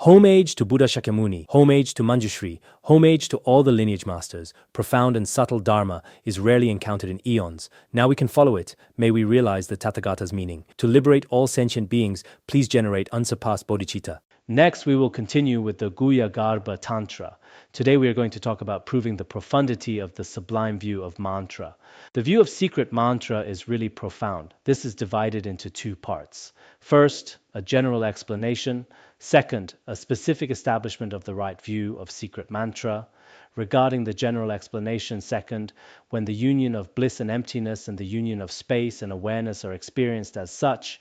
Homage to Buddha Shakyamuni, homage to Manjushri, homage to all the lineage masters. Profound and subtle dharma is rarely encountered in eons. Now we can follow it. May we realize the Tathagata's meaning. To liberate all sentient beings, please generate unsurpassed bodhicitta. Next, we will continue with the Guhya Garbha Tantra. Today we are going to talk about proving the profundity of the sublime view of mantra. The view of secret mantra is really profound. This is divided into two parts. First, a general explanation. Second, a specific establishment of the right view of secret mantra. Regarding the general explanation, second, when the union of bliss and emptiness and the union of space and awareness are experienced as such,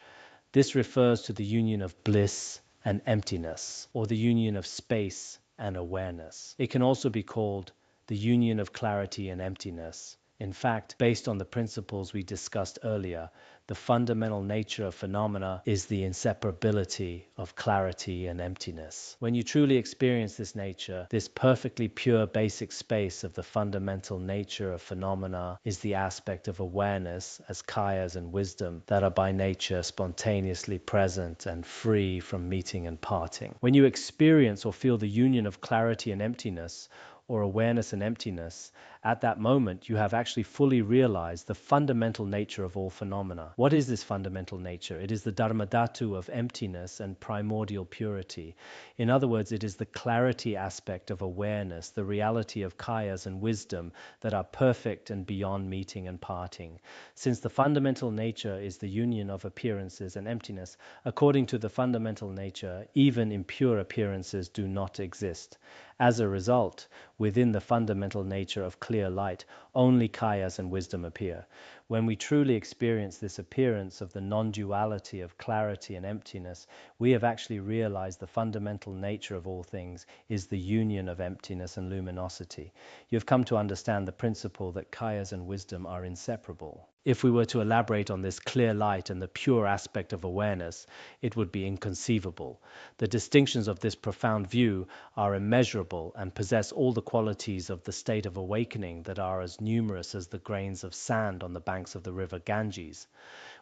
this refers to the union of bliss and emptiness, or the union of space and awareness. It can also be called the union of clarity and emptiness. In fact, based on the principles we discussed earlier, the fundamental nature of phenomena is the inseparability of clarity and emptiness. When you truly experience this nature, this perfectly pure basic space of the fundamental nature of phenomena is the aspect of awareness as kayas and wisdom that are by nature spontaneously present and free from meeting and parting. When you experience or feel the union of clarity and emptiness, or awareness and emptiness, at that moment you have actually fully realized the fundamental nature of all phenomena. What is this fundamental nature? It is the dharmadhatu of emptiness and primordial purity. In other words, it is the clarity aspect of awareness, the reality of kayas and wisdom that are perfect and beyond meeting and parting. Since the fundamental nature is the union of appearances and emptiness, according to the fundamental nature, even impure appearances do not exist. As a result, within the fundamental nature of clear light, only kayas and wisdom appear. When we truly experience this appearance of the non-duality of clarity and emptiness, we have actually realized the fundamental nature of all things is the union of emptiness and luminosity. You have come to understand the principle that kayas and wisdom are inseparable. If we were to elaborate on this clear light and the pure aspect of awareness, it would be inconceivable. The distinctions of this profound view are immeasurable and possess all the qualities of the state of awakening that are as numerous as the grains of sand on the banks of the river Ganges.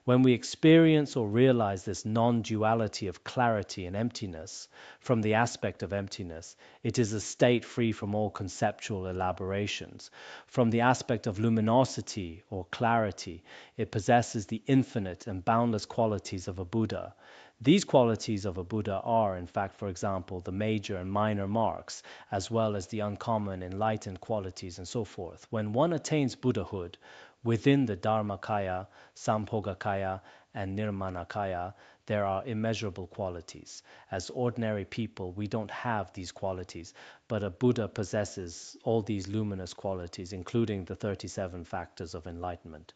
When we experience or realize this non-duality of clarity and emptiness from the aspect of emptiness, it is a state free from all conceptual elaborations. From the aspect of luminosity or clarity, it possesses the infinite and boundless qualities of a Buddha. These qualities of a Buddha are, in fact, for example, the major and minor marks, as well as the uncommon, enlightened qualities, and so forth. When one attains Buddhahood, within the Dharmakaya, Sambhogakaya, and Nirmanakaya, there are immeasurable qualities. As ordinary people, we don't have these qualities, but a Buddha possesses all these luminous qualities, including the 37 factors of enlightenment.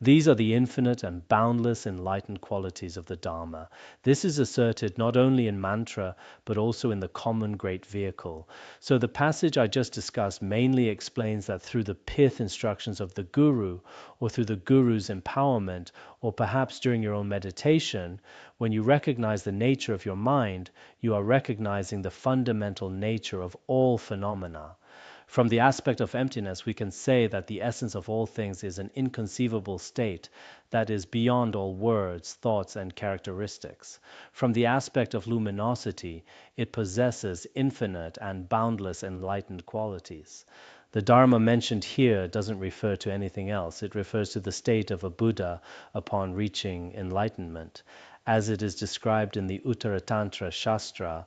These are the infinite and boundless enlightened qualities of the Dharma. This is asserted not only in mantra, but also in the common great vehicle. So the passage I just discussed mainly explains that through the pith instructions of the Guru, or through the Guru's empowerment, or perhaps during your own meditation, when you recognize the nature of your mind, you are recognizing the fundamental nature of all phenomena. From the aspect of emptiness, we can say that the essence of all things is an inconceivable state that is beyond all words, thoughts, and characteristics. From the aspect of luminosity, it possesses infinite and boundless enlightened qualities. The Dharma mentioned here doesn't refer to anything else. It refers to the state of a Buddha upon reaching enlightenment, as it is described in the Uttara Tantra Shastra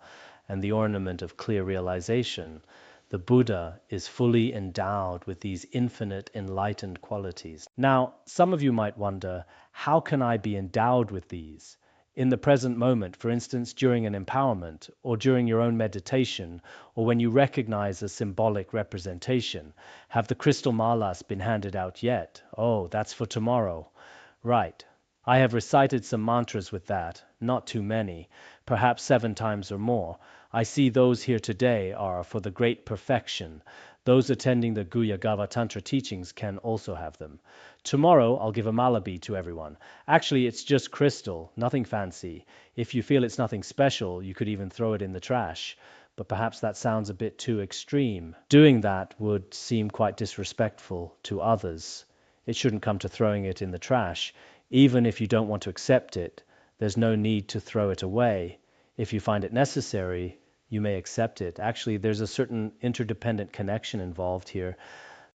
and the ornament of clear realization. The Buddha is fully endowed with these infinite enlightened qualities. Now, some of you might wonder, how can I be endowed with these? In the present moment, for instance, during an empowerment, or during your own meditation, or when you recognize a symbolic representation. Have the crystal malas been handed out yet? Oh, that's for tomorrow. Right. I have recited some mantras with that, not too many, perhaps 7 times or more. I see those here today are for the great perfection. Those attending the Guhya Garbha Tantra teachings can also have them. Tomorrow I'll give a malabi to everyone. Actually, it's just crystal, nothing fancy. If you feel it's nothing special, you could even throw it in the trash. But perhaps that sounds a bit too extreme. Doing that would seem quite disrespectful to others. It shouldn't come to throwing it in the trash. Even if you don't want to accept it, there's no need to throw it away. If you find it necessary, you may accept it. Actually, there's a certain interdependent connection involved here.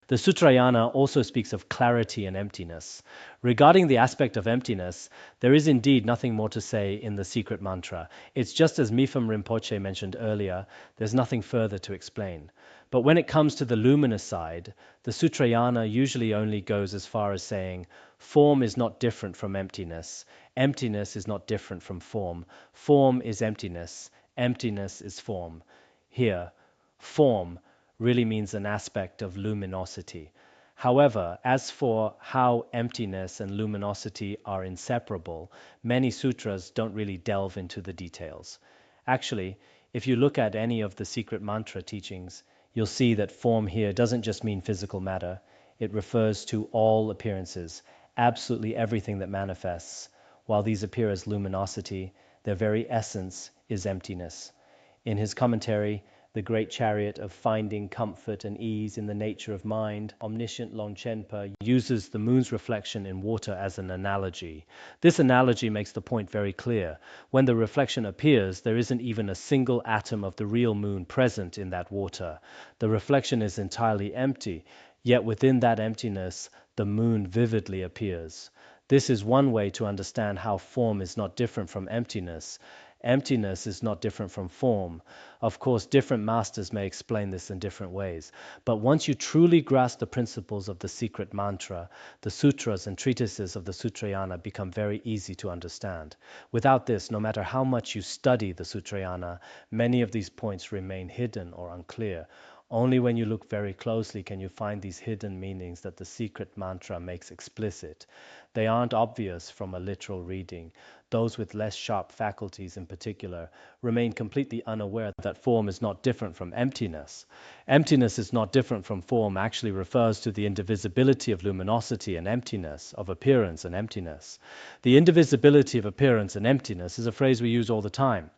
The Sutrayana also speaks of clarity and emptiness. Regarding the aspect of emptiness, there is indeed nothing more to say in the secret mantra. It's just as Mipham Rinpoche mentioned earlier, there's nothing further to explain. But when it comes to the luminous side, the Sutrayana usually only goes as far as saying, form is not different from emptiness. Emptiness is not different from form. Form is emptiness. Emptiness is form. Here, form really means an aspect of luminosity. However, as for how emptiness and luminosity are inseparable, many sutras don't really delve into the details. Actually, if you look at any of the secret mantra teachings, you'll see that form here doesn't just mean physical matter. It refers to all appearances, absolutely everything that manifests. While these appear as luminosity, their very essence is emptiness. In his commentary, The Great Chariot of Finding Comfort and Ease in the Nature of Mind, omniscient Longchenpa uses the moon's reflection in water as an analogy. This analogy makes the point very clear. When the reflection appears, there isn't even a single atom of the real moon present in that water. The reflection is entirely empty, yet within that emptiness, the moon vividly appears. This is one way to understand how form is not different from emptiness. Emptiness is not different from form. Of course, different masters may explain this in different ways, but once you truly grasp the principles of the secret mantra, the sutras and treatises of the Sutrayana become very easy to understand. Without this, no matter how much you study the Sutrayana, many of these points remain hidden or unclear. Only when you look very closely can you find these hidden meanings that the secret mantra makes explicit. They aren't obvious from a literal reading. Those with less sharp faculties in particular remain completely unaware that form is not different from emptiness. Emptiness is not different from form actually refers to the indivisibility of luminosity and emptiness, of appearance and emptiness. The indivisibility of appearance and emptiness is a phrase we use all the time.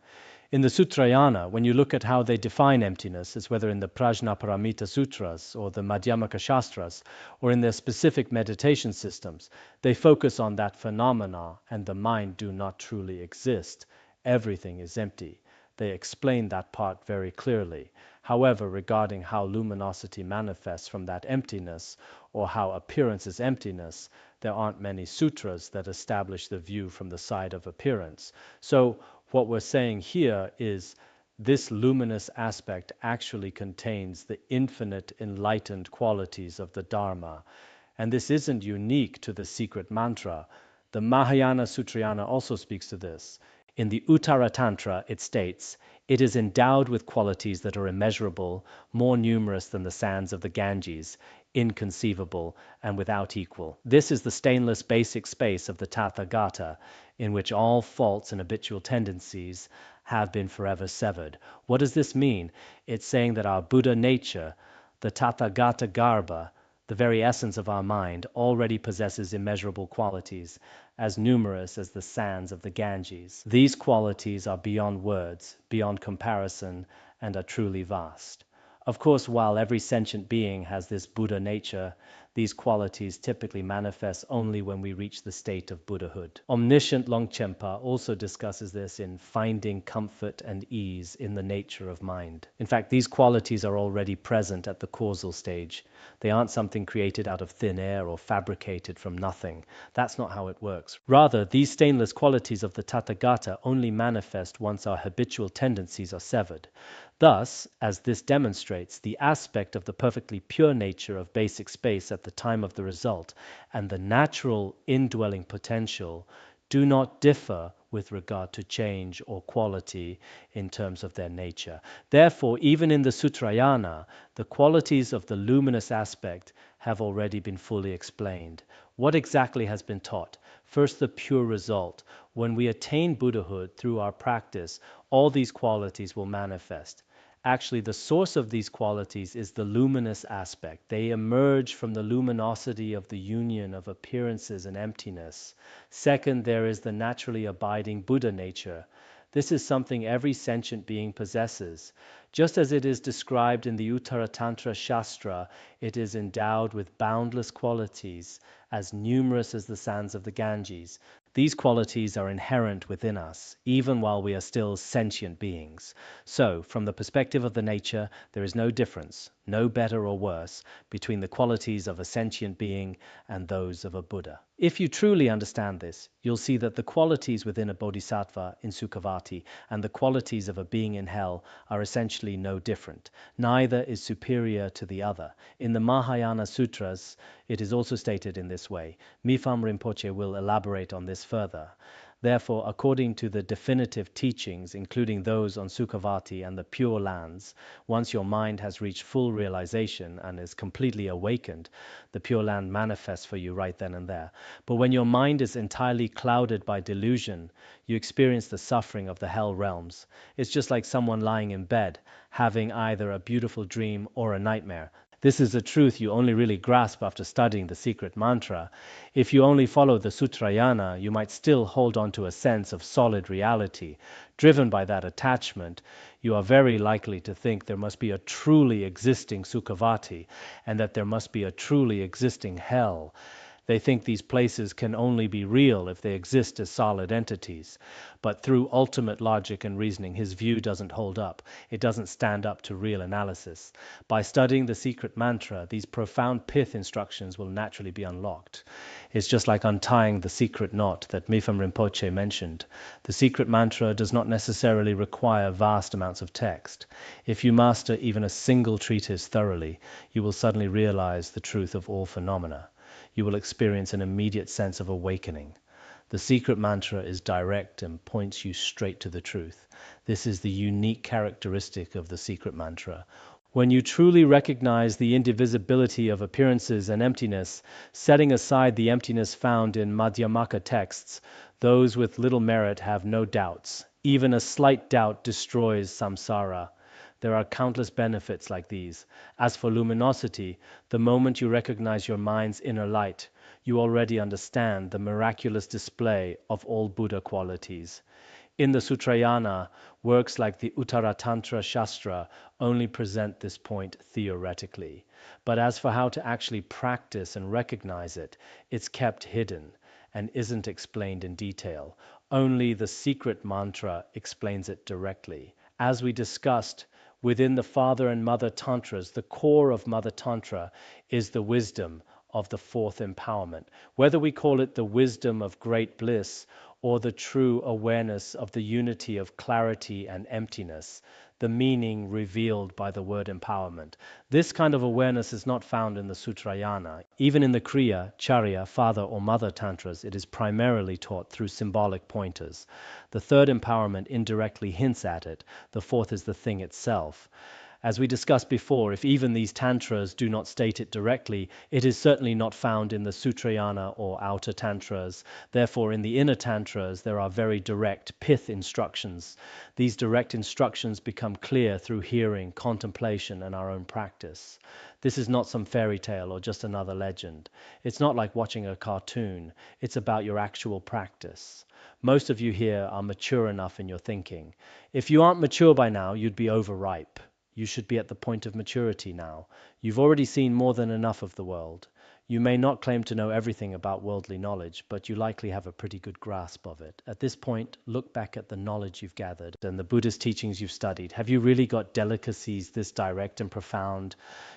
In the Sutrayana, when you look at how they define emptiness, it's whether in the Prajnaparamita Sutras or the Madhyamaka Shastras or in their specific meditation systems, they focus on that phenomena and the mind do not truly exist. Everything is empty. They explain that part very clearly. However, regarding how luminosity manifests from that emptiness or how appearance is emptiness, there aren't many sutras that establish the view from the side of appearance. So what we're saying here is this luminous aspect actually contains the infinite enlightened qualities of the Dharma. And this isn't unique to the secret mantra. The Mahayana Sutrayana also speaks to this. In the Uttara Tantra, it states, it is endowed with qualities that are immeasurable, more numerous than the sands of the Ganges, inconceivable, and without equal. This is the stainless basic space of the Tathagata, in which all faults and habitual tendencies have been forever severed. What does this mean? It's saying that our Buddha nature, the Tathagata Garbha, the very essence of our mind, already possesses immeasurable qualities, as numerous as the sands of the Ganges. These qualities are beyond words, beyond comparison, and are truly vast. Of course, while every sentient being has this Buddha nature, these qualities typically manifest only when we reach the state of Buddhahood. Omniscient Longchenpa also discusses this in Finding Comfort and Ease in the Nature of Mind. In fact, these qualities are already present at the causal stage. They aren't something created out of thin air or fabricated from nothing. That's not how it works. Rather, these stainless qualities of the Tathagata only manifest once our habitual tendencies are severed. Thus, as this demonstrates, the aspect of the perfectly pure nature of basic space at the time of the result and the natural indwelling potential do not differ with regard to change or quality in terms of their nature. Therefore, even in the Sutrayana, the qualities of the luminous aspect have already been fully explained. What exactly has been taught? First, the pure result. When we attain Buddhahood through our practice, all these qualities will manifest. Actually, the source of these qualities is the luminous aspect. They emerge from the luminosity of the union of appearances and emptiness. Second, there is the naturally abiding Buddha nature. This is something every sentient being possesses. Just as it is described in the Uttara Tantra Shastra, it is endowed with boundless qualities, as numerous as the sands of the Ganges. These qualities are inherent within us, even while we are still sentient beings. So, from the perspective of the nature, there is no difference, no better or worse, between the qualities of a sentient being and those of a Buddha. If you truly understand this, you'll see that the qualities within a bodhisattva in Sukhavati and the qualities of a being in hell are essentially no different. Neither is superior to the other. In the Mahayana Sutras, it is also stated in this way. Mipham Rinpoche will elaborate on this further. Therefore, according to the definitive teachings, including those on Sukhavati and the Pure Lands, once your mind has reached full realization and is completely awakened, the Pure Land manifests for you right then and there. But when your mind is entirely clouded by delusion, you experience the suffering of the hell realms. It's just like someone lying in bed, having either a beautiful dream or a nightmare. This is a truth you only really grasp after studying the secret mantra. If you only follow the Sutrayana, you might still hold on to a sense of solid reality. Driven by that attachment, you are very likely to think there must be a truly existing Sukhavati and that there must be a truly existing hell. They think these places can only be real if they exist as solid entities. But through ultimate logic and reasoning, his view doesn't hold up. It doesn't stand up to real analysis. By studying the secret mantra, these profound pith instructions will naturally be unlocked. It's just like untying the secret knot that Mipham Rinpoche mentioned. The secret mantra does not necessarily require vast amounts of text. If you master even a single treatise thoroughly, you will suddenly realize the truth of all phenomena. You will experience an immediate sense of awakening. The secret mantra is direct and points you straight to the truth. This is the unique characteristic of the secret mantra. When you truly recognize the indivisibility of appearances and emptiness, setting aside the emptiness found in Madhyamaka texts, those with little merit have no doubts. Even a slight doubt destroys samsara. There are countless benefits like these. As for luminosity, the moment you recognize your mind's inner light, you already understand the miraculous display of all Buddha qualities. In the Sutrayana, works like the Uttara Tantra Shastra only present this point theoretically. But as for how to actually practice and recognize it, it's kept hidden and isn't explained in detail. Only the secret mantra explains it directly. As we discussed, within the Father and Mother Tantras, the core of Mother Tantra is the wisdom of the fourth empowerment. Whether we call it the wisdom of great bliss or the true awareness of the unity of clarity and emptiness, the meaning revealed by the word empowerment. This kind of awareness is not found in the Sutrayana. Even in the Kriya, Charya, Father or Mother Tantras, it is primarily taught through symbolic pointers. The third empowerment indirectly hints at it. The fourth is the thing itself. As we discussed before, if even these tantras do not state it directly, it is certainly not found in the Sutrayana or outer tantras. Therefore, in the inner tantras, there are very direct pith instructions. These direct instructions become clear through hearing, contemplation, and our own practice. This is not some fairy tale or just another legend. It's not like watching a cartoon. It's about your actual practice. Most of you here are mature enough in your thinking. If you aren't mature by now, you'd be overripe. You should be at the point of maturity now. You've already seen more than enough of the world. You may not claim to know everything about worldly knowledge, but you likely have a pretty good grasp of it. At this point, look back at the knowledge you've gathered and the Buddhist teachings you've studied. Have you really got delicacies this direct and profound?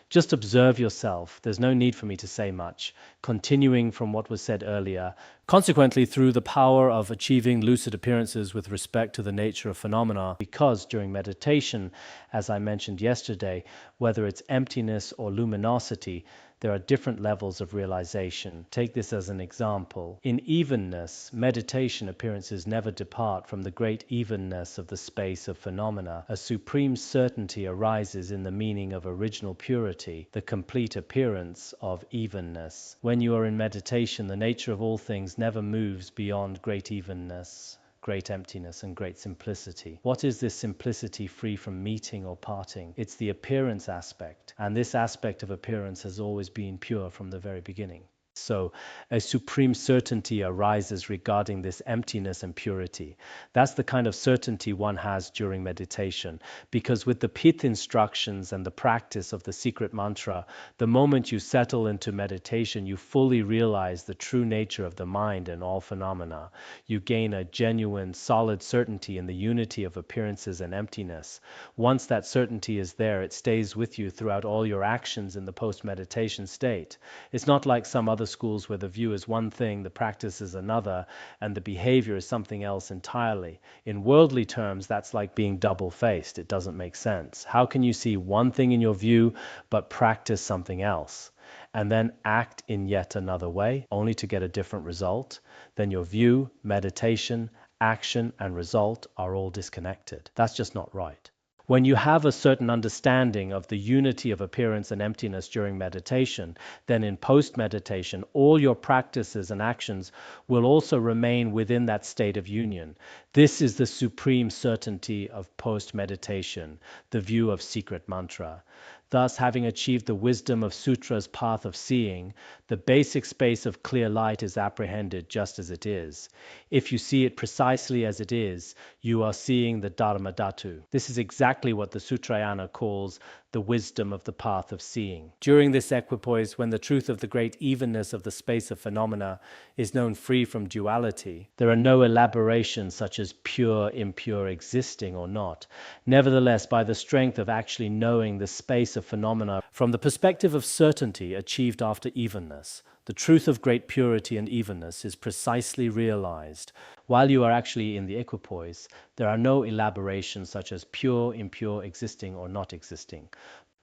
Just observe yourself. There's no need for me to say much. Continuing from what was said earlier, consequently, through the power of achieving lucid appearances with respect to the nature of phenomena, because during meditation, as I mentioned yesterday, whether it's emptiness or luminosity, there are different levels of realization. Take this as an example. In evenness, meditation appearances never depart from the great evenness of the space of phenomena. A supreme certainty arises in the meaning of original purity, the complete appearance of evenness. When you are in meditation, the nature of all things never moves beyond great evenness, great emptiness, and great simplicity. What is this simplicity free from meeting or parting? It's the appearance aspect, and this aspect of appearance has always been pure from the very beginning. So a supreme certainty arises regarding this emptiness and purity. That's the kind of certainty one has during meditation, because with the pith instructions and the practice of the secret mantra, the moment you settle into meditation, you fully realize the true nature of the mind and all phenomena. You gain a genuine, solid certainty in the unity of appearances and emptiness. Once that certainty is there, it stays with you throughout all your actions in the post-meditation state. It's not like some other schools where the view is one thing, the practice is another, and the behavior is something else entirely. In worldly terms, that's like being double-faced. It doesn't make sense. How can you see one thing in your view but practice something else, and then act in yet another way, only to get a different result? Then your view, meditation, action, and result are all disconnected. That's just not right. When you have a certain understanding of the unity of appearance and emptiness during meditation, then in post-meditation, all your practices and actions will also remain within that state of union. This is the supreme certainty of post-meditation, the view of secret mantra. Thus, having achieved the wisdom of Sutra's path of seeing, the basic space of clear light is apprehended just as it is. If you see it precisely as it is, you are seeing the Dharma Dhatu. This is exactly what the Sutrayana calls the wisdom of the path of seeing. During this equipoise, when the truth of the great evenness of the space of phenomena is known free from duality, there are no elaborations such as pure, impure, existing or not. Nevertheless, by the strength of actually knowing the space of phenomena from the perspective of certainty achieved after evenness, the truth of great purity and evenness is precisely realized. While you are actually in the equipoise, there are no elaborations such as pure, impure, existing, or not existing.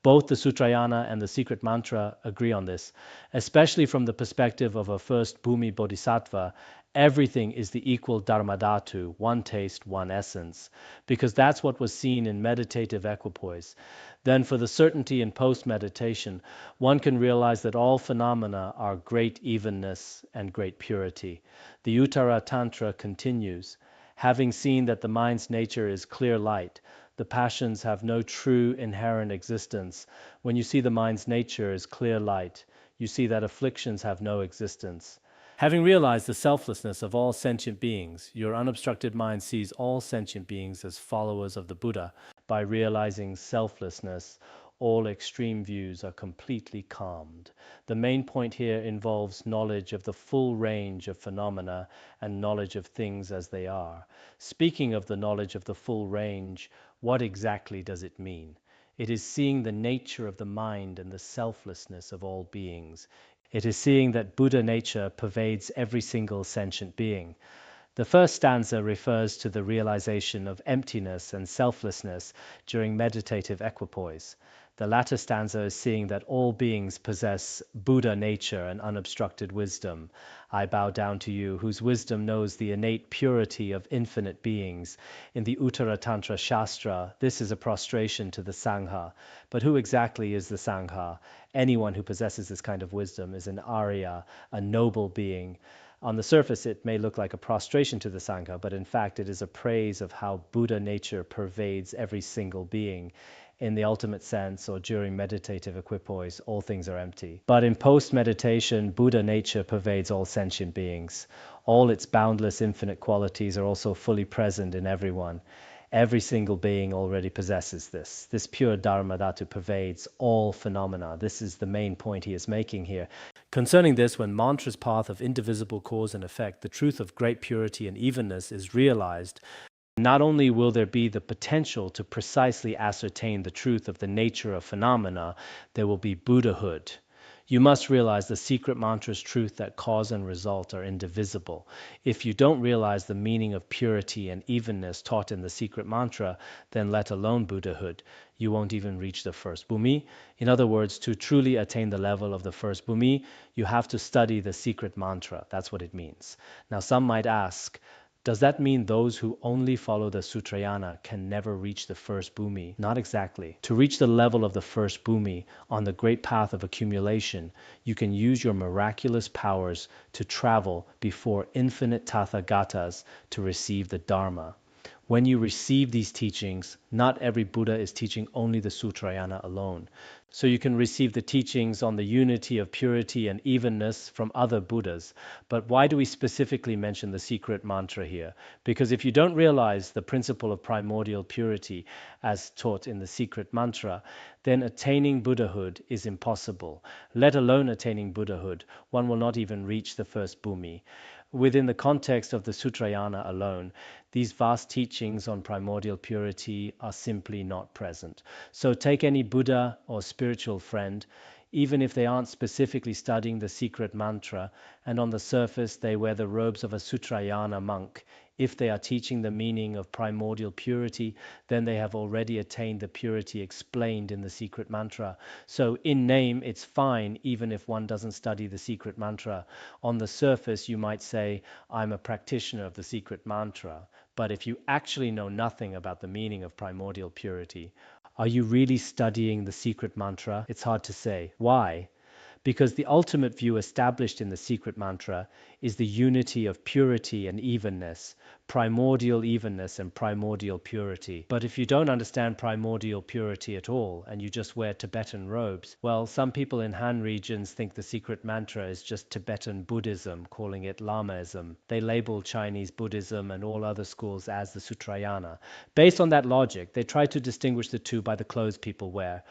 Both the Sutrayana and the secret mantra agree on this, especially from the perspective of a first Bhumi Bodhisattva. Everything is the equal Dharmadhatu, one taste, one essence, because that's what was seen in meditative equipoise. Then for the certainty in post-meditation, one can realize that all phenomena are great evenness and great purity. The Uttara Tantra continues, having seen that the mind's nature is clear light, the passions have no true inherent existence. When you see the mind's nature as clear light, you see that afflictions have no existence. Having realized the selflessness of all sentient beings, your unobstructed mind sees all sentient beings as followers of the Buddha. By realizing selflessness, all extreme views are completely calmed. The main point here involves knowledge of the full range of phenomena and knowledge of things as they are. Speaking of the knowledge of the full range, what exactly does it mean? It is seeing the nature of the mind and the selflessness of all beings. It is seeing that Buddha nature pervades every single sentient being. The first stanza refers to the realization of emptiness and selflessness during meditative equipoise. The latter stanza is seeing that all beings possess Buddha nature and unobstructed wisdom. I bow down to you, whose wisdom knows the innate purity of infinite beings. In the Uttara Tantra Shastra, this is a prostration to the Sangha. But who exactly is the Sangha? Anyone who possesses this kind of wisdom is an Arya, a noble being. On the surface, it may look like a prostration to the Sangha, but in fact, it is a praise of how Buddha nature pervades every single being. In the ultimate sense, or during meditative equipoise, all things are empty. But in post-meditation, Buddha nature pervades all sentient beings. All its boundless, infinite qualities are also fully present in everyone. Every single being already possesses this. This pure Dharma Dhatu pervades all phenomena. This is the main point he is making here. Concerning this, when mantra's path of indivisible cause and effect, the truth of great purity and evenness is realized, not only will there be the potential to precisely ascertain the truth of the nature of phenomena, there will be Buddhahood. You must realize the secret mantra's truth that cause and result are indivisible. If you don't realize the meaning of purity and evenness taught in the secret mantra, then let alone Buddhahood, you won't even reach the first bhumi. In other words, to truly attain the level of the first bhumi, you have to study the secret mantra. That's what it means. Now, some might ask, does that mean those who only follow the Sutrayana can never reach the first bhumi? Not exactly. To reach the level of the first bhumi on the great path of accumulation, you can use your miraculous powers to travel before infinite Tathagatas to receive the Dharma. When you receive these teachings, not every Buddha is teaching only the Sutrayana alone. So you can receive the teachings on the unity of purity and evenness from other Buddhas. But why do we specifically mention the secret mantra here? Because if you don't realize the principle of primordial purity as taught in the secret mantra, then attaining Buddhahood is impossible. Let alone attaining Buddhahood, one will not even reach the first bhumi. Within the context of the Sutrayana alone, these vast teachings on primordial purity are simply not present. So take any Buddha or spiritual friend, even if they aren't specifically studying the secret mantra, and on the surface they wear the robes of a Sutrayana monk. If they are teaching the meaning of primordial purity, then they have already attained the purity explained in the secret mantra. So in name, it's fine even if one doesn't study the secret mantra. On the surface, you might say, I'm a practitioner of the secret mantra. But if you actually know nothing about the meaning of primordial purity, are you really studying the secret mantra? It's hard to say. Why? Because the ultimate view established in the secret mantra is the unity of purity and evenness, primordial evenness and primordial purity. But if you don't understand primordial purity at all and you just wear Tibetan robes, well, some people in Han regions think the secret mantra is just Tibetan Buddhism, calling it Lamaism. They label Chinese Buddhism and all other schools as the Sutrayana. Based on that logic, they try to distinguish the two by the clothes people wear,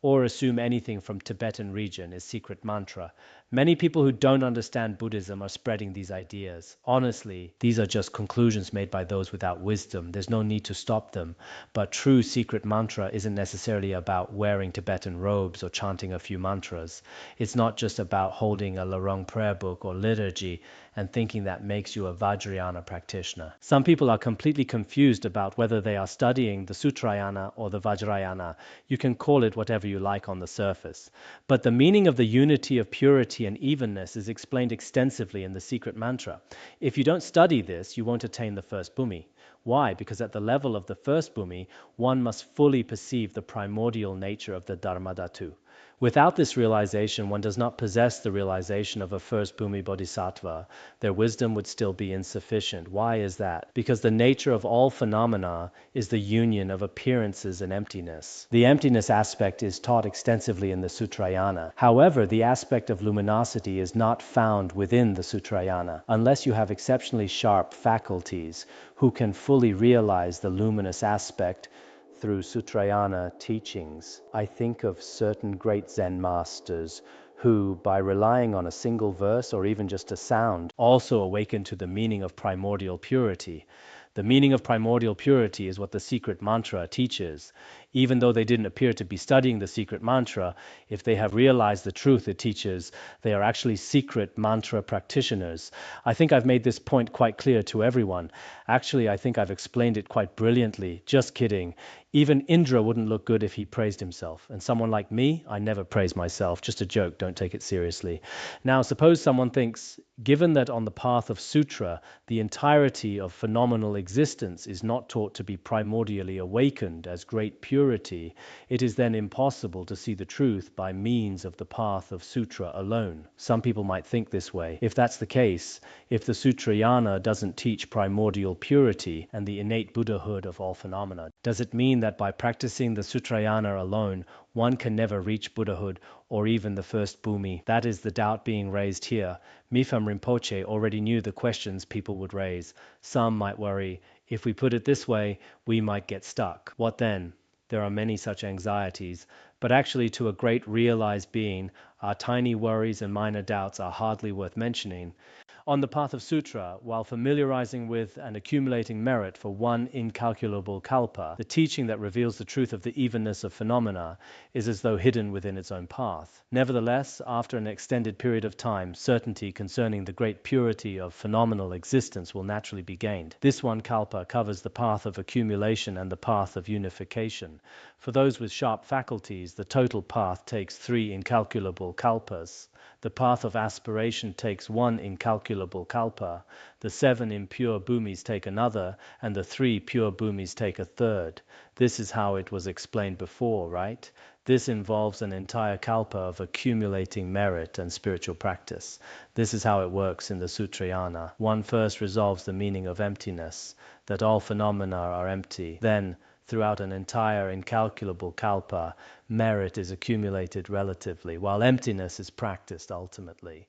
or assume anything from Tibetan region is secret mantra. Many people who don't understand Buddhism are spreading these ideas. Honestly, these are just conclusions made by those without wisdom. There's no need to stop them. But true secret mantra isn't necessarily about wearing Tibetan robes or chanting a few mantras. It's not just about holding a Larong prayer book or liturgy and thinking that makes you a Vajrayana practitioner. Some people are completely confused about whether they are studying the Sutrayana or the Vajrayana. You can call it whatever you like on the surface. But the meaning of the unity of purity and evenness is explained extensively in the secret mantra. If you don't study this, you won't attain the first bhumi. Why? Because at the level of the first bhumi, one must fully perceive the primordial nature of the Dharmadhatu. Without this realization, one does not possess the realization of a first bhumi bodhisattva. Their wisdom would still be insufficient. Why is that? Because the nature of all phenomena is the union of appearances and emptiness. The emptiness aspect is taught extensively in the Sutrayana. However, the aspect of luminosity is not found within the Sutrayana, unless you have exceptionally sharp faculties who can fully realize the luminous aspect through Sutrayana teachings. I think of certain great Zen masters who, by relying on a single verse or even just a sound, also awaken to the meaning of primordial purity. The meaning of primordial purity is what the secret mantra teaches. Even though they didn't appear to be studying the secret mantra, if they have realized the truth it teaches, they are actually secret mantra practitioners. I think I've made this point quite clear to everyone. Actually, I think I've explained it quite brilliantly. Just kidding. Even Indra wouldn't look good if he praised himself. And someone like me, I never praise myself. Just a joke, don't take it seriously. Now, suppose someone thinks, given that on the path of sutra, the entirety of phenomenal existence is not taught to be primordially awakened as great purity, it is then impossible to see the truth by means of the path of sutra alone. Some people might think this way. If that's the case, if the Sutrayana doesn't teach primordial purity and the innate Buddhahood of all phenomena, does it mean that by practicing the Sutrayana alone, one can never reach Buddhahood or even the first bhumi? That is the doubt being raised here. Mipham Rinpoche already knew the questions people would raise. Some might worry, if we put it this way, we might get stuck. What then? There are many such anxieties, but actually to a great realized being, our tiny worries and minor doubts are hardly worth mentioning. On the path of sutra, while familiarizing with and accumulating merit for one incalculable kalpa, the teaching that reveals the truth of the evenness of phenomena is as though hidden within its own path. Nevertheless, after an extended period of time, certainty concerning the great purity of phenomenal existence will naturally be gained. This one kalpa covers the path of accumulation and the path of unification. For those with sharp faculties, the total path takes 3 incalculable kalpas. The path of aspiration takes 1 incalculable kalpa, the 7 impure bhumis take another, and the 3 pure bhumis take a third. This is how it was explained before, right? This involves an entire kalpa of accumulating merit and spiritual practice. This is how it works in the Sutrayana. One first resolves the meaning of emptiness, that all phenomena are empty. Then, throughout an entire incalculable kalpa, merit is accumulated relatively, while emptiness is practiced ultimately.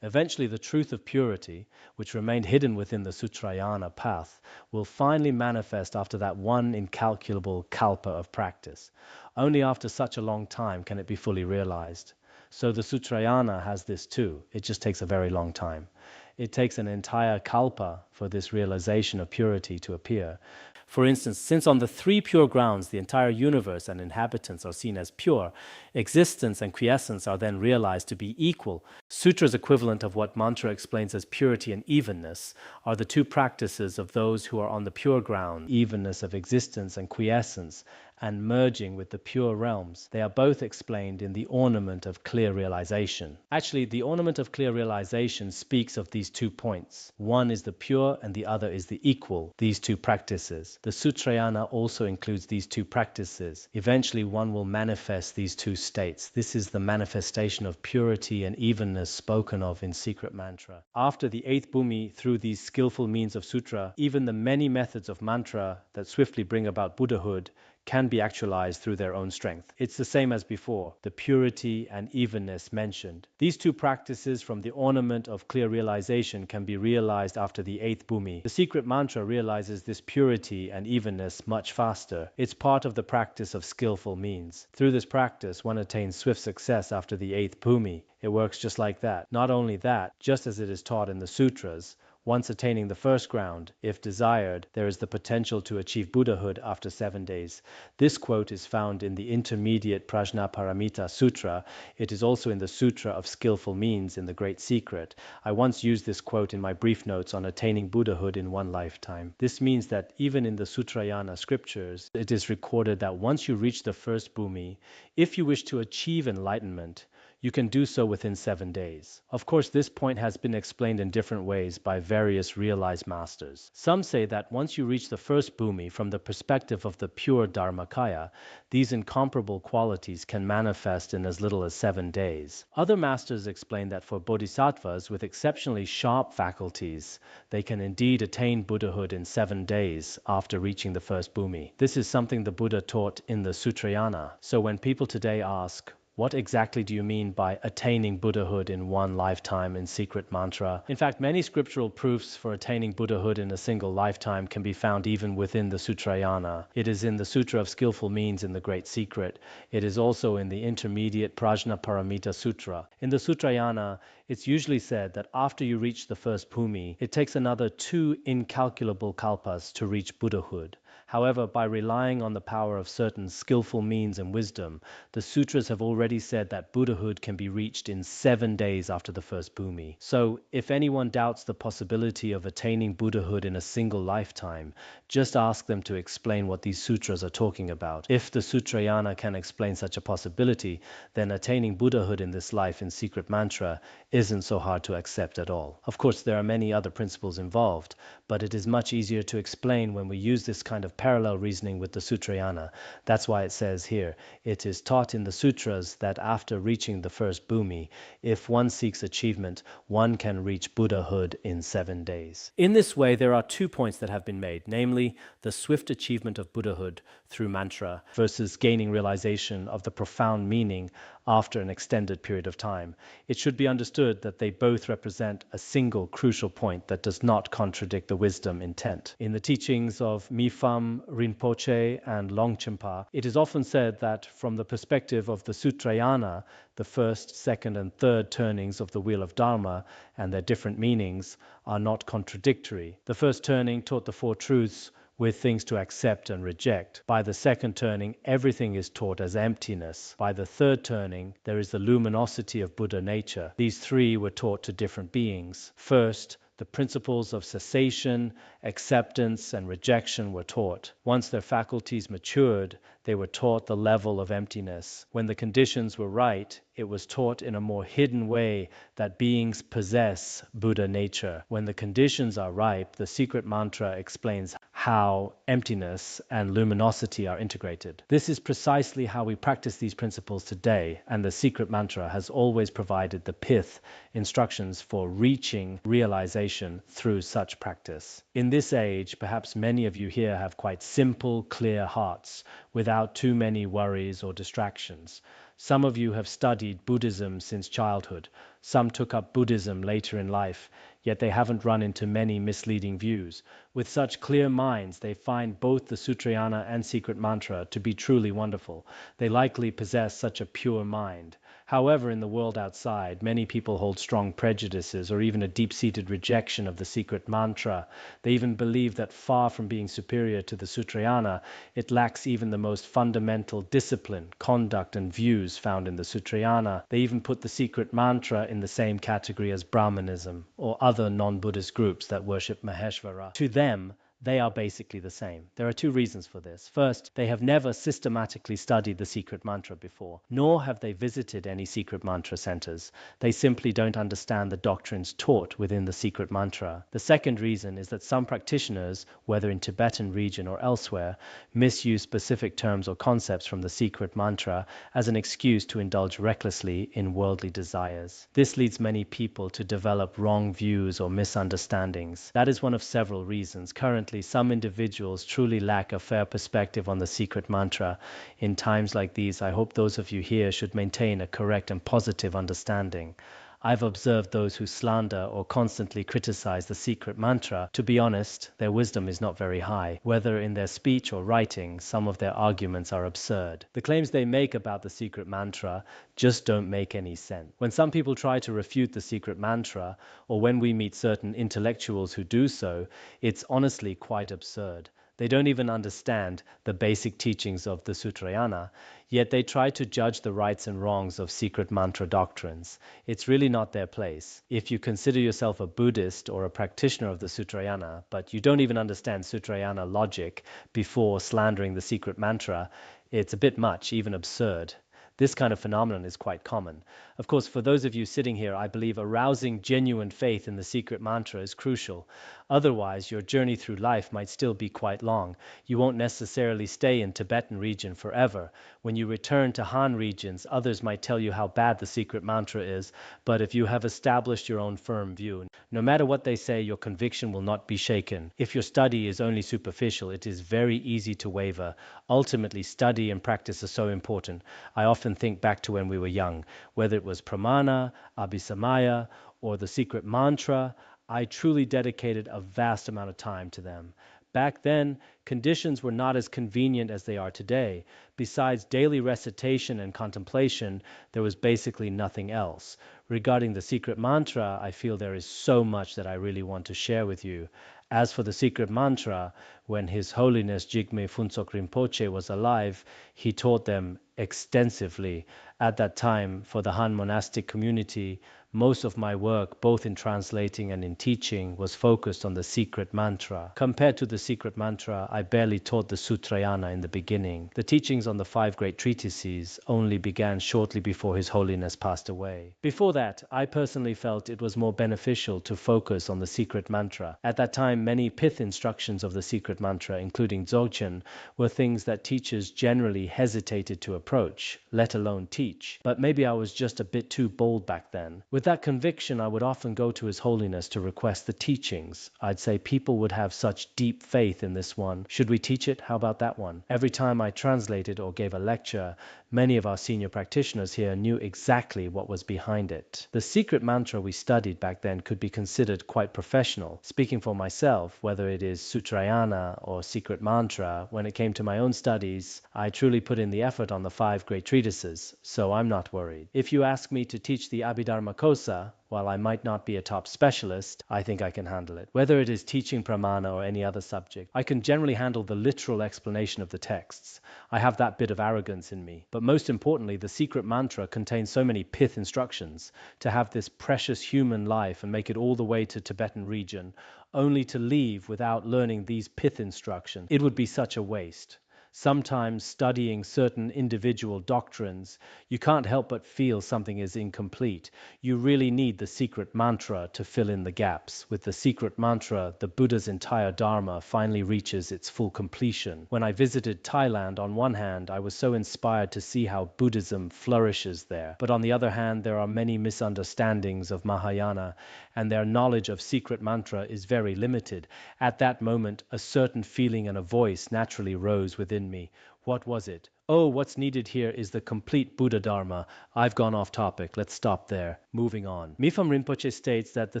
Eventually, the truth of purity, which remained hidden within the Sutrayana path, will finally manifest after that one incalculable kalpa of practice. Only after such a long time can it be fully realized. So the Sutrayana has this too. It just takes a very long time. It takes an entire kalpa for this realization of purity to appear. For instance, since on the three pure grounds the entire universe and inhabitants are seen as pure, existence and quiescence are then realized to be equal. Sutra's equivalent of what mantra explains as purity and evenness are the two practices of those who are on the pure ground, evenness of existence and quiescence, and merging with the pure realms. They are both explained in the ornament of clear realization. Actually, the ornament of clear realization speaks of these 2 points. One is the pure and the other is the equal, these two practices. The Sutrayana also includes these two practices. Eventually, one will manifest these two states. This is the manifestation of purity and evenness spoken of in secret mantra. After the 8th bhumi, through these skillful means of sutra, even the many methods of mantra that swiftly bring about Buddhahood can be actualized through their own strength. It's the same as before, the purity and evenness mentioned. These two practices from the ornament of clear realization can be realized after the 8th bhumi. The secret mantra realizes this purity and evenness much faster. It's part of the practice of skillful means. Through this practice, one attains swift success after the 8th bhumi. It works just like that. Not only that, just as it is taught in the sutras, once attaining the first ground, if desired, there is the potential to achieve Buddhahood after 7 days. This quote is found in the intermediate Prajnaparamita Sutra. It is also in the Sutra of Skillful Means in the Great Secret. I once used this quote in my brief notes on attaining Buddhahood in one lifetime. This means that even in the Sutrayana scriptures, it is recorded that once you reach the first bhumi, if you wish to achieve enlightenment, you can do so within 7 days. Of course, this point has been explained in different ways by various realized masters. Some say that once you reach the first bhumi from the perspective of the pure Dharmakaya, these incomparable qualities can manifest in as little as 7 days. Other masters explain that for bodhisattvas with exceptionally sharp faculties, they can indeed attain Buddhahood in 7 days after reaching the first bhumi. This is something the Buddha taught in the Sutrayana. So when people today ask, what exactly do you mean by attaining Buddhahood in one lifetime in secret mantra? In fact, many scriptural proofs for attaining Buddhahood in a single lifetime can be found even within the Sutrayana. It is in the Sutra of Skillful Means in the Great Secret. It is also in the intermediate Prajnaparamita Sutra. In the Sutrayana, it's usually said that after you reach the first bhumi, it takes another 2 incalculable kalpas to reach Buddhahood. However, by relying on the power of certain skillful means and wisdom, the sutras have already said that Buddhahood can be reached in 7 days after the first bhumi. So, if anyone doubts the possibility of attaining Buddhahood in a single lifetime, just ask them to explain what these sutras are talking about. If the Sutrayana can explain such a possibility, then attaining Buddhahood in this life in secret mantra isn't so hard to accept at all. Of course, there are many other principles involved, but it is much easier to explain when we use this kind of parallel reasoning with the Sutrayana. That's why it says here, it is taught in the sutras that after reaching the first bhumi, if one seeks achievement, one can reach Buddhahood in 7 days. In this way, there are 2 points that have been made, namely the swift achievement of Buddhahood through mantra versus gaining realization of the profound meaning after an extended period of time. It should be understood that they both represent a single crucial point that does not contradict the wisdom intent. In the teachings of Mipham Rinpoche and Longchenpa, it is often said that from the perspective of the Sutrayana, the first, second, and third turnings of the Wheel of Dharma and their different meanings are not contradictory. The first turning taught the 4 truths with things to accept and reject. By the second turning, everything is taught as emptiness. By the third turning, there is the luminosity of Buddha nature. These 3 were taught to different beings. First, the principles of cessation, acceptance, and rejection were taught. Once their faculties matured, they were taught the level of emptiness. When the conditions were right, it was taught in a more hidden way that beings possess Buddha nature. When the conditions are ripe, the secret mantra explains how emptiness and luminosity are integrated. This is precisely how we practice these principles today, and the secret mantra has always provided the pith instructions for reaching realization through such practice. In this age, perhaps many of you here have quite simple, clear hearts, without too many worries or distractions. Some of you have studied Buddhism since childhood. Some took up Buddhism later in life, yet they haven't run into many misleading views. With such clear minds, they find both the Sutrayana and secret mantra to be truly wonderful. They likely possess such a pure mind. However, in the world outside, many people hold strong prejudices or even a deep-seated rejection of the secret mantra. They even believe that far from being superior to the Sutrayana, it lacks even the most fundamental discipline, conduct, and views found in the Sutrayana. They even put the secret mantra in the same category as Brahmanism or other non-Buddhist groups that worship Maheshvara. To them, they are basically the same. There are two reasons for this. First, they have never systematically studied the secret mantra before, nor have they visited any secret mantra centers. They simply don't understand the doctrines taught within the secret mantra. The second reason is that some practitioners, whether in Tibetan region or elsewhere, misuse specific terms or concepts from the secret mantra as an excuse to indulge recklessly in worldly desires. This leads many people to develop wrong views or misunderstandings. That is one of several reasons. Currently, some individuals truly lack a fair perspective on the secret mantra. In times like these, I hope those of you here should maintain a correct and positive understanding. I've observed those who slander or constantly criticize the secret mantra. To be honest, their wisdom is not very high. Whether in their speech or writing, some of their arguments are absurd. The claims they make about the secret mantra just don't make any sense. When some people try to refute the secret mantra, or when we meet certain intellectuals who do so, it's honestly quite absurd. They don't even understand the basic teachings of the Sutrayana, yet they try to judge the rights and wrongs of secret mantra doctrines. It's really not their place. If you consider yourself a Buddhist or a practitioner of the Sutrayana, but you don't even understand Sutrayana logic before slandering the secret mantra, it's a bit much, even absurd. This kind of phenomenon is quite common. Of course, for those of you sitting here, I believe arousing genuine faith in the secret mantra is crucial. Otherwise, your journey through life might still be quite long. You won't necessarily stay in Tibetan region forever. When you return to Han regions, others might tell you how bad the secret mantra is, but if you have established your own firm view, no matter what they say, your conviction will not be shaken. If your study is only superficial, it is very easy to waver. Ultimately, study and practice are so important. I often think back to when we were young, whether it was pramana, abhisamaya, or the secret mantra. I truly dedicated a vast amount of time to them. Back then, conditions were not as convenient as they are today. Besides daily recitation and contemplation, there was basically nothing else. Regarding the secret mantra, I feel there is so much that I really want to share with you. As for the secret mantra, when His Holiness Jigme Phuntsok Rinpoche was alive, he taught them extensively. At that time, for the Han monastic community, most of my work, both in translating and in teaching, was focused on the secret mantra. Compared to the secret mantra, I barely taught the Sutrayana in the beginning. The teachings on the 5 great treatises only began shortly before His Holiness passed away. Before that, I personally felt it was more beneficial to focus on the secret mantra. At that time, many pith instructions of the secret mantra, including Dzogchen, were things that teachers generally hesitated to approach, let alone teach. But maybe I was just a bit too bold back then. With that conviction, I would often go to His Holiness to request the teachings. I'd say people would have such deep faith in this one. Should we teach it? How about that one? Every time I translated or gave a lecture, many of our senior practitioners here knew exactly what was behind it. The secret mantra we studied back then could be considered quite professional. Speaking for myself, whether it is Sutrayana or secret mantra, when it came to my own studies, I truly put in the effort on the 5 great treatises, so I'm not worried. If you ask me to teach the Abhidharmakosa, while I might not be a top specialist, I think I can handle it. Whether it is teaching pramana or any other subject, I can generally handle the literal explanation of the texts. I have that bit of arrogance in me. But most importantly, the secret mantra contains so many pith instructions. To have this precious human life and make it all the way to Tibetan region, only to leave without learning these pith instructions, it would be such a waste. Sometimes studying certain individual doctrines, you can't help but feel something is incomplete. You really need the secret mantra to fill in the gaps. With the secret mantra, the Buddha's entire Dharma finally reaches its full completion. When I visited Thailand, on one hand, I was so inspired to see how Buddhism flourishes there. But on the other hand, there are many misunderstandings of Mahayana, and their knowledge of secret mantra is very limited. At that moment, a certain feeling and a voice naturally rose within me. What was it? Oh, what's needed here is the complete Buddha Dharma. I've gone off topic. Let's stop there. Moving on. Mipham Rinpoche states that the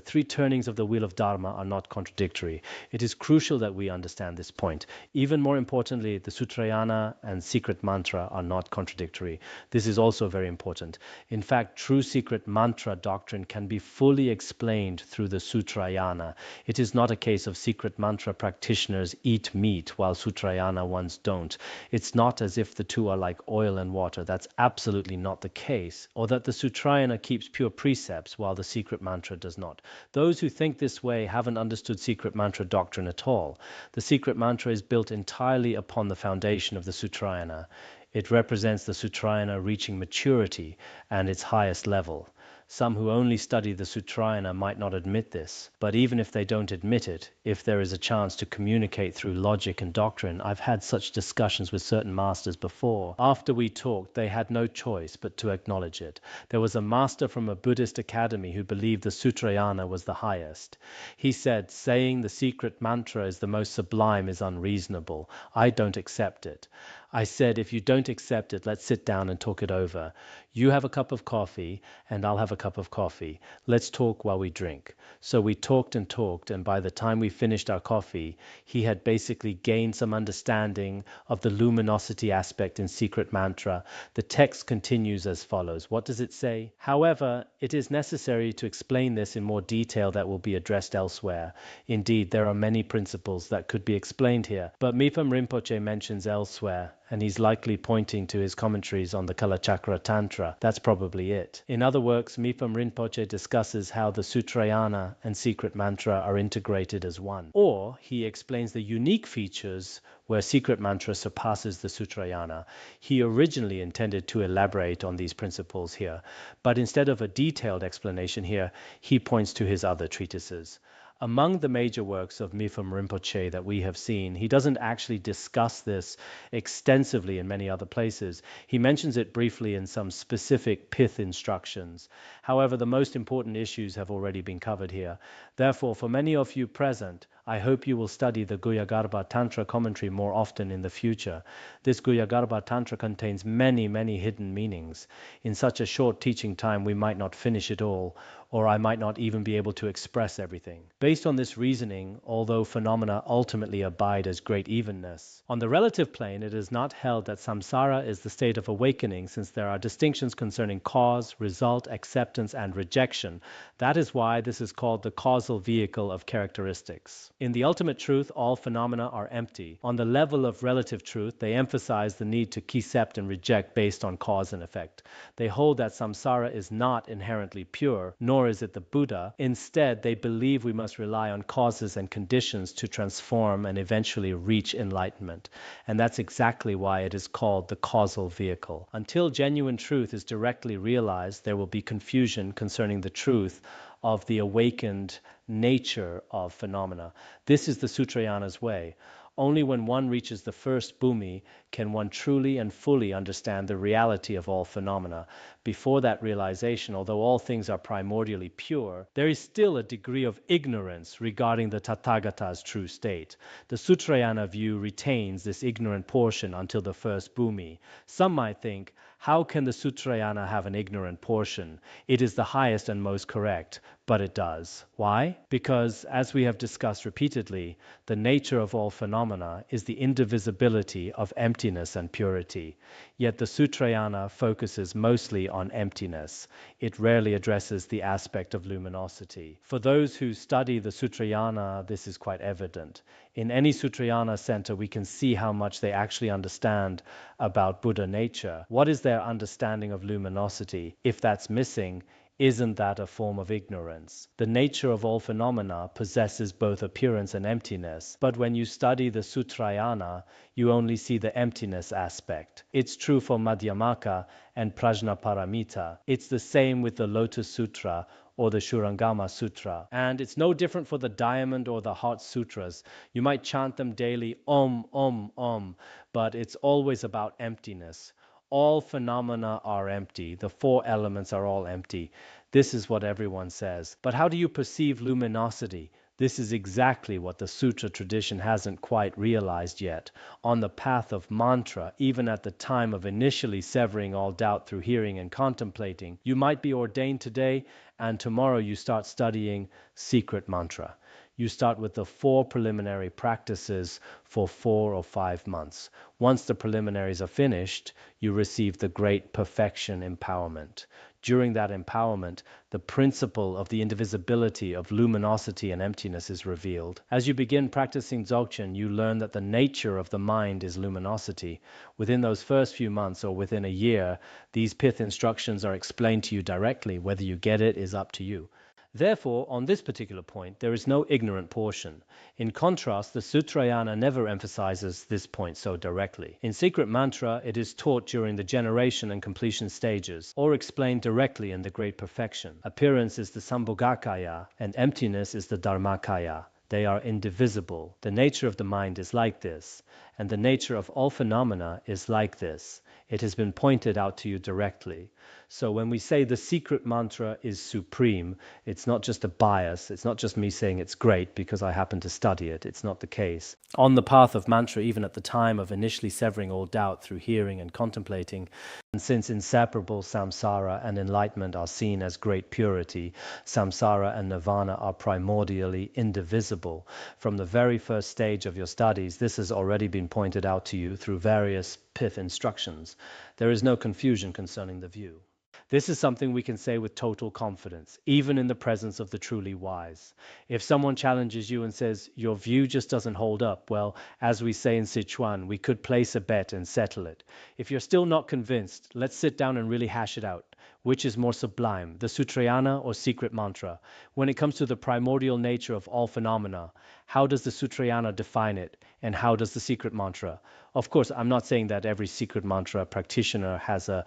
three turnings of the wheel of Dharma are not contradictory. It is crucial that we understand this point. Even more importantly, the Sutrayana and secret mantra are not contradictory. This is also very important. In fact, true secret mantra doctrine can be fully explained through the Sutrayana. It is not a case of secret mantra practitioners eat meat while Sutrayana ones don't. It's not as if the two are like oil and water. That's absolutely not the case. Or that the Sutrayana keeps pure precepts while the secret mantra does not. Those who think this way haven't understood secret mantra doctrine at all. The secret mantra is built entirely upon the foundation of the Sutrayana. It represents the Sutrayana reaching maturity and its highest level. Some who only study the Sutrayana might not admit this, but even if they don't admit it, if there is a chance to communicate through logic and doctrine, I've had such discussions with certain masters before. After we talked, they had no choice but to acknowledge it. There was a master from a Buddhist academy who believed the Sutrayana was the highest. He said, saying the secret mantra is the most sublime is unreasonable. I don't accept it. I said, if you don't accept it, let's sit down and talk it over. You have a cup of coffee, and I'll have a cup of coffee. Let's talk while we drink. So we talked, and by the time we finished our coffee, he had basically gained some understanding of the luminosity aspect in secret mantra. The text continues as follows. What does it say? However, it is necessary to explain this in more detail that will be addressed elsewhere. Indeed, there are many principles that could be explained here, but Mipham Rinpoche mentions elsewhere, and he's likely pointing to his commentaries on the Kalachakra Tantra. That's probably it. In other works, Mipham Rinpoche discusses how the Sutrayana and secret mantra are integrated as one. Or he explains the unique features where secret mantra surpasses the Sutrayana. He originally intended to elaborate on these principles here, but instead of a detailed explanation here, he points to his other treatises. Among the major works of Mipham Rinpoche that we have seen, he doesn't actually discuss this extensively in many other places. He mentions it briefly in some specific pith instructions. However, the most important issues have already been covered here. Therefore, for many of you present, I hope you will study the Guhyagarbha Tantra commentary more often in the future. This Guhyagarbha Tantra contains many, many hidden meanings. In such a short teaching time, we might not finish it all, or I might not even be able to express everything. Based on this reasoning, although phenomena ultimately abide as great evenness, on the relative plane it is not held that samsara is the state of awakening, since there are distinctions concerning cause, result, acceptance, and rejection. That is why this is called the causal vehicle of characteristics. In the ultimate truth, all phenomena are empty. On the level of relative truth, they emphasize the need to accept and reject based on cause and effect. They hold that samsara is not inherently pure, nor is it the Buddha. Instead, they believe we must rely on causes and conditions to transform and eventually reach enlightenment. And that's exactly why it is called the causal vehicle. Until genuine truth is directly realized, there will be confusion concerning the truth of the awakened nature of phenomena. This is the Sutrayana's way. Only when one reaches the first bhumi can one truly and fully understand the reality of all phenomena. Before that realization, although all things are primordially pure, there is still a degree of ignorance regarding the Tathagata's true state. The Sutrayana view retains this ignorant portion until the first bhumi. Some might think, how can the Sutrayana have an ignorant portion? It is the highest and most correct, but it does. Why? Because, as we have discussed repeatedly, the nature of all phenomena is the indivisibility of emptiness and purity. Yet the Sutrayana focuses mostly on emptiness. It rarely addresses the aspect of luminosity. For those who study the Sutrayana, this is quite evident. In any Sutrayana center, we can see how much they actually understand about Buddha nature. What is their understanding of luminosity? If that's missing, Isn't that a form of ignorance? The nature of all phenomena possesses both appearance and emptiness, but when you study the Sutrayana, you only see the emptiness aspect. It's true for Madhyamaka and Prajnaparamita. It's the same with the Lotus Sutra or the Shurangama Sutra. And it's no different for the Diamond or the Heart Sutras. You might chant them daily, Om, but it's always about emptiness. All phenomena are empty. The four elements are all empty. This is what everyone says. But how do you perceive luminosity? This is exactly what the sutra tradition hasn't quite realized yet. On the path of mantra, even at the time of initially severing all doubt through hearing and contemplating, you might be ordained today and tomorrow you start studying secret mantra. You start with the 4 preliminary practices for 4 or 5 months. Once the preliminaries are finished, you receive the great perfection empowerment. During that empowerment, the principle of the indivisibility of luminosity and emptiness is revealed. As you begin practicing Dzogchen, you learn that the nature of the mind is luminosity. Within those first few months or within a year, these pith instructions are explained to you directly. Whether you get it is up to you. Therefore, on this particular point, there is no ignorant portion. In contrast, the Sutrayana never emphasizes this point so directly. In secret mantra, it is taught during the generation and completion stages, or explained directly in the great perfection. Appearance is the Sambhogakaya, and emptiness is the Dharmakaya. They are indivisible. The nature of the mind is like this, and the nature of all phenomena is like this. It has been pointed out to you directly. So when we say the secret mantra is supreme, it's not just a bias. It's not just me saying it's great because I happen to study it. It's not the case. On the path of mantra, even at the time of initially severing all doubt through hearing and contemplating, and since inseparable samsara and enlightenment are seen as great purity, samsara and nirvana are primordially indivisible. From the very first stage of your studies, this has already been pointed out to you through various pith instructions. There is no confusion concerning the view. This is something we can say with total confidence, even in the presence of the truly wise. If someone challenges you and says, your view just doesn't hold up, well, as we say in Sichuan, we could place a bet and settle it. If you're still not convinced, let's sit down and really hash it out. Which is more sublime, the Sutrayana or secret mantra? When it comes to the primordial nature of all phenomena, how does the Sutrayana define it? And how does the secret mantra? Of course, I'm not saying that every secret mantra practitioner has a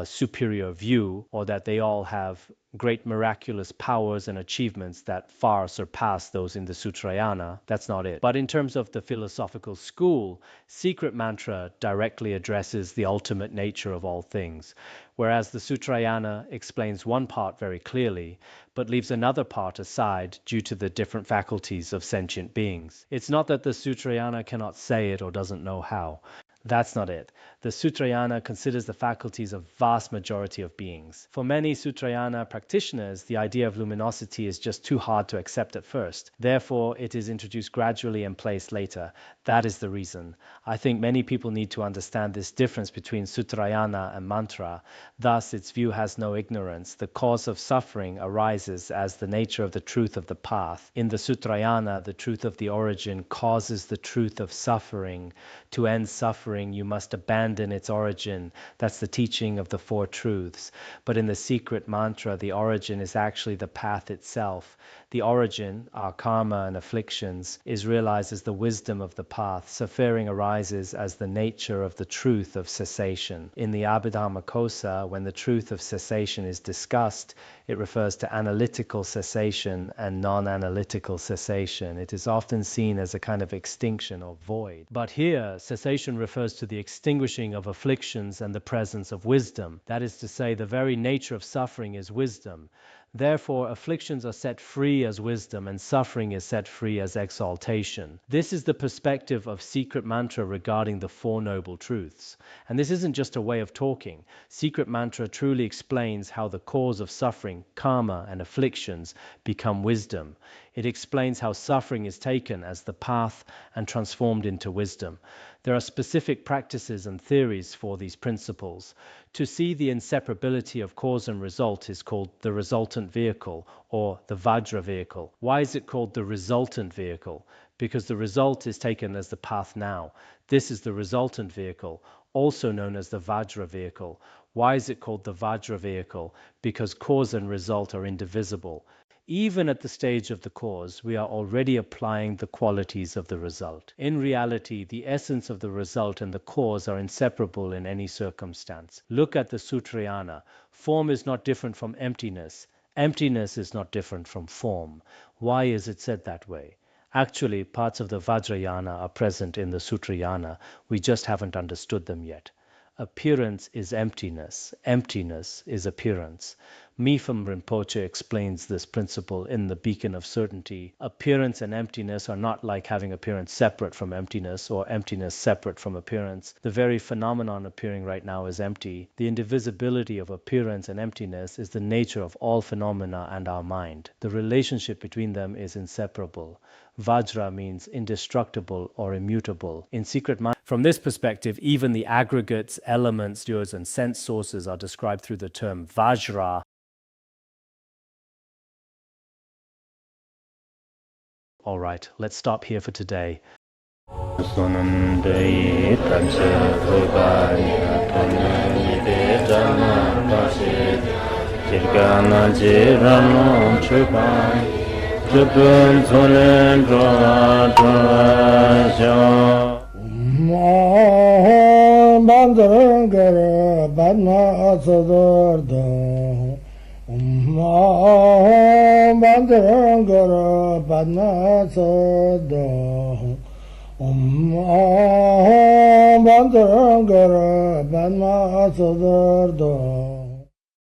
superior view or that they all have great miraculous powers and achievements that far surpass those in the Sutrayana. That's not it. But in terms of the philosophical school, secret mantra directly addresses the ultimate nature of all things, whereas the Sutrayana explains one part very clearly, but leaves another part aside due to the different faculties of sentient beings. It's not that the Sutrayana cannot say it or doesn't know how. That's not it. The Sutrayana considers the faculties of vast majority of beings. For many Sutrayana practitioners, the idea of luminosity is just too hard to accept at first. Therefore, it is introduced gradually and placed later. That is the reason. I think many people need to understand this difference between Sutrayana and mantra. Thus, its view has no ignorance. The cause of suffering arises as the nature of the truth of the path. In the Sutrayana, the truth of the origin causes the truth of suffering. To end suffering, you must abandon its origin. That's the teaching of the 4 truths. But in the secret mantra, the origin is actually the path itself. The origin, our karma and afflictions, is realized as the wisdom of the path. Suffering arises as the nature of the truth of cessation. In the Abhidharmakosa, when the truth of cessation is discussed, it refers to analytical cessation and non-analytical cessation. It is often seen as a kind of extinction or void. But here, cessation refers to the extinguishing of afflictions and the presence of wisdom. That is to say, the very nature of suffering is wisdom. Therefore, afflictions are set free as wisdom and suffering is set free as exaltation. This is the perspective of secret mantra regarding the 4 noble truths. And this isn't just a way of talking. Secret mantra truly explains how the cause of suffering, karma, and afflictions become wisdom. It explains how suffering is taken as the path and transformed into wisdom. There are specific practices and theories for these principles. To see the inseparability of cause and result is called the resultant vehicle or the Vajra vehicle. Why is it called the resultant vehicle? Because the result is taken as the path now. This is the resultant vehicle, also known as the Vajra vehicle. Why is it called the Vajra vehicle? Because cause and result are indivisible. Even at the stage of the cause, we are already applying the qualities of the result. In reality, the essence of the result and the cause are inseparable in any circumstance. Look at the Sutrayana. Form is not different from emptiness. Emptiness is not different from form. Why is it said that way? Actually, parts of the Vajrayana are present in the Sutrayana. We just haven't understood them yet. Appearance is emptiness. Emptiness is appearance. Mipham Rinpoche explains this principle in The Beacon of Certainty. Appearance and emptiness are not like having appearance separate from emptiness or emptiness separate from appearance. The very phenomenon appearing right now is empty. The indivisibility of appearance and emptiness is the nature of all phenomena and our mind. The relationship between them is inseparable. Vajra means indestructible or immutable. In secret mind, from this perspective, even the aggregates, elements, and sense sources are described through the term Vajra. All right, let's stop here for today. Bandara Banma Sodargye